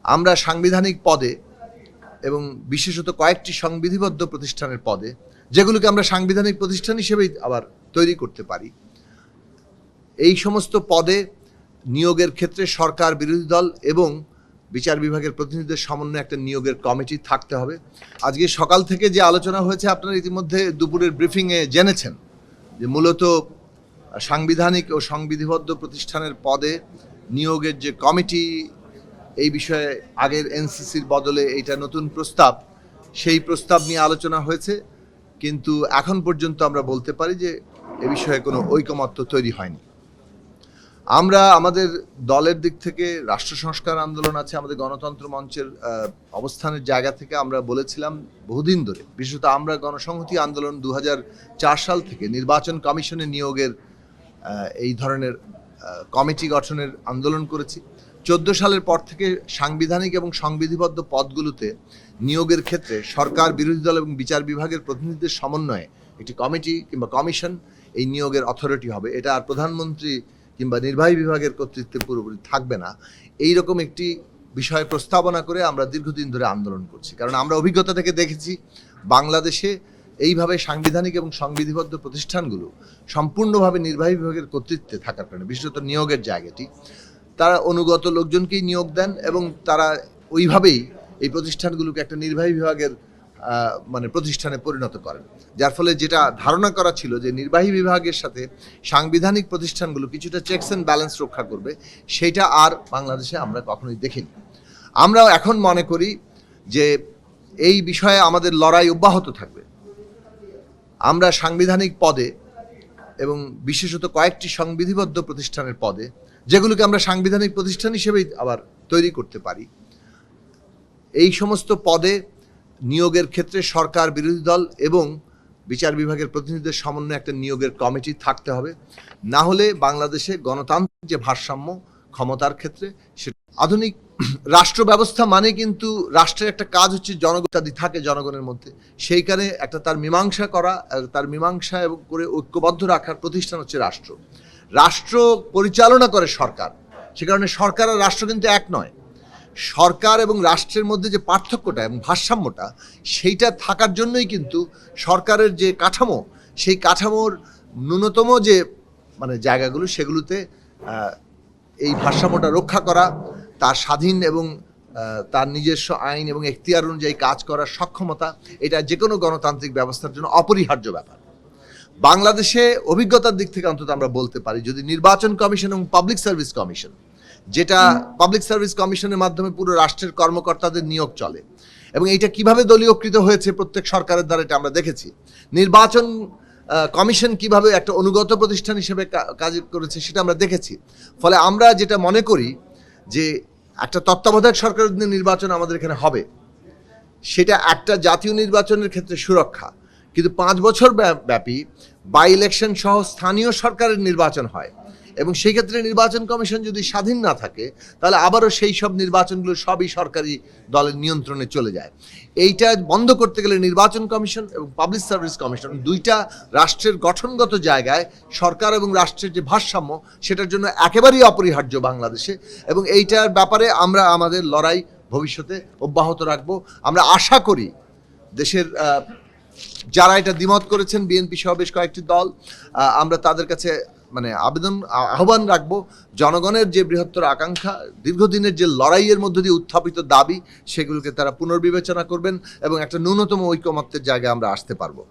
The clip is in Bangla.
আমরা সাংবিধানিক পদে এবং বিশেষত কয়েকটি সংবিধিবদ্ধ প্রতিষ্ঠানের পদে, যেগুলোকে আমরা সাংবিধানিক প্রতিষ্ঠান হিসেবেই আবার তৈরি করতে পারি, এই সমস্ত পদে নিয়োগের ক্ষেত্রে সরকার, বিরোধী দল এবং বিচার বিভাগের প্রতিনিধিদের সমন্বয়ে একটা নিয়োগের কমিটি থাকতে হবে। আজকে সকাল থেকে যে আলোচনা হয়েছে, আপনারা ইতিমধ্যে দুপুরের ব্রিফিংয়ে জেনেছেন যে মূলত সাংবিধানিক ও সংবিধিবদ্ধ প্রতিষ্ঠানের পদে নিয়োগের যে কমিটি, এই বিষয়ে আগের এনসিসির বদলে এইটা নতুন প্রস্তাব, সেই প্রস্তাব নিয়ে আলোচনা হয়েছে, কিন্তু এখন পর্যন্ত আমরা বলতে পারি যে এ বিষয়ে কোনো ঐকমত্য তৈরি হয়নি। আমরা আমাদের দলের দিক থেকে রাষ্ট্র সংস্কার আন্দোলন আছে, আমাদের গণতন্ত্র মঞ্চের অবস্থানের জায়গা থেকে আমরা বলেছিলাম বহুদিন ধরে, বিশেষত আমরা গণসংহতি আন্দোলন 2004 সাল থেকে নির্বাচন কমিশনে নিয়োগের এই ধরনের কমিটি গঠনের আন্দোলন করেছি। 14 সালের পর থেকে সাংবিধানিক এবং সংবিধিবদ্ধ পদগুলোতে নিয়োগের ক্ষেত্রে সরকার, বিরোধী দল এবং বিচার বিভাগের প্রতিনিধিদের সমন্বয়ে একটি কমিটি কিংবা কমিশন এই নিয়োগের অথরিটি হবে। এটা আর প্রধানমন্ত্রী কিংবা নির্বাহী বিভাগের কর্তৃত্বে পুরোপুরি থাকবে না। এই রকম একটি বিষয় প্রস্তাবনা করে আমরা দীর্ঘদিন ধরে আন্দোলন করছি, কারণ আমরা অভিজ্ঞতা থেকে দেখেছি বাংলাদেশে এইভাবে সাংবিধানিক এবং সংবিধিবদ্ধ প্রতিষ্ঠানগুলো সম্পূর্ণভাবে নির্বাহী বিভাগের কর্তৃত্বে থাকার কারণে, বিশেষত নিয়োগের জায়গাটি, তারা অনুগত লোকজনকেই নিয়োগ দেন এবং তারা ওইভাবেই এই প্রতিষ্ঠানগুলোকে একটা নির্বাহী বিভাগের প্রতিষ্ঠানে পরিণত করেন। যার ফলে যেটা ধারণা করা ছিল যে নির্বাহী বিভাগের সাথে সাংবিধানিক প্রতিষ্ঠানগুলো কিছুটা চেকস অ্যান্ড ব্যালেন্স রক্ষা করবে, সেটা আর বাংলাদেশে আমরা কখনোই দেখিনি। আমরাও এখন মনে করি যে এই বিষয়ে আমাদের লড়াই অব্যাহত থাকবে। আমরা সাংবিধানিক পদে এবং বিশেষত কয়েকটি সংবিধিবদ্ধ প্রতিষ্ঠানের পদে, যেগুলোকে আমরা সাংবিধানিক প্রতিষ্ঠান হিসেবেই আবার তৈরি করতে পারি, এই সমস্ত পদে নিয়োগের ক্ষেত্রে সরকার, বিরোধী দল এবং বিচার বিভাগের প্রতিনিধিদের সমন্বয়ে একটা নিয়োগের কমিটি থাকতে হবে। না হলে বাংলাদেশে গণতান্ত্রিক যে ভারসাম্য ক্ষমতার ক্ষেত্রে, সেটা আধুনিক রাষ্ট্র ব্যবস্থা মানে কিন্তু রাষ্ট্রের একটা কাজ হচ্ছে জনগণাদি থাকে জনগণের মধ্যে, সেইখানে একটা তার মীমাংসা করা, তার মীমাংসা এবং করে ঐক্যবদ্ধ রাখার প্রতিষ্ঠান হচ্ছে রাষ্ট্র। রাষ্ট্র পরিচালনা করে সরকার, সে কারণে সরকার আর রাষ্ট্র কিন্তু এক নয়। সরকার এবং রাষ্ট্রের মধ্যে যে পার্থক্যটা এবং ভারসাম্যটা, সেইটা থাকার জন্যই কিন্তু সরকারের যে কাঠামো, সেই কাঠামোর ন্যূনতম যে জায়গাগুলো, সেগুলোতে এই ভারসাম্যটা রক্ষা করা, তার স্বাধীন এবং তার নিজস্ব আইন এবং এখতিয়ার অনুযায়ী কাজ করার সক্ষমতা, এটা যে কোনো গণতান্ত্রিক ব্যবস্থার জন্য অপরিহার্য ব্যাপার। বাংলাদেশে অভিজ্ঞতার দিক থেকে অন্তত আমরা বলতে পারি, যদি নির্বাচন কমিশন এবং পাবলিক সার্ভিস কমিশন, যেটা পাবলিক সার্ভিস কমিশনের মাধ্যমে পুরো রাষ্ট্রের কর্মকর্তাদের নিয়োগ চলে, এবং এইটা কিভাবে দলীয়কৃত হয়েছে প্রত্যেক সরকারের দ্বারা, এটা আমরা দেখেছি। নির্বাচন কমিশন কিভাবে একটা অনুগত প্রতিষ্ঠান হিসেবে কাজ করেছে, সেটা আমরা দেখেছি। ফলে আমরা যেটা মনে করি যে একটা তত্ত্বাবধায়ক সরকারের অধীনে নির্বাচন আমাদের এখানে হবে, সেটা একটা জাতীয় নির্বাচনের ক্ষেত্রে সুরক্ষা, কিন্তু 5 বছর ব্যাপী বাই ইলেকশন সহ স্থানীয় সরকারের নির্বাচন হয়, এবং সেই ক্ষেত্রে নির্বাচন কমিশন যদি স্বাধীন না থাকে, তাহলে আবারও সেই সব নির্বাচনগুলো সবই সরকারি দলের নিয়ন্ত্রণে চলে যায়। এইটা বন্ধ করতে গেলে নির্বাচন কমিশন এবং পাবলিক সার্ভিস কমিশন, দুইটা রাষ্ট্রের গঠনগত জায়গায় সরকার এবং রাষ্ট্রের যে ভারসাম্য, সেটার জন্য একেবারেই অপরিহার্য বাংলাদেশে, এবং এইটার ব্যাপারে আমরা আমাদের লড়াই ভবিষ্যতে অব্যাহত রাখবো। আমরা আশা করি দেশের যারা এটা দ্বিমত করেছেন, বিএনপি সহ বেশ কয়েকটি দল, আমরা তাদের কাছে আহ্বান রাখবো, জনগণের যে বৃহত্তর আকাঙ্ক্ষা, দীর্ঘদিনের যে লড়াইয়ের মধ্য দিয়ে উত্থাপিত দাবি, সেগুলোকে তারা পুনর্বিবেচনা করবেন এবং একটা ন্যূনতম ঐকমত্যের জায়গায় আমরা আসতে পারবো।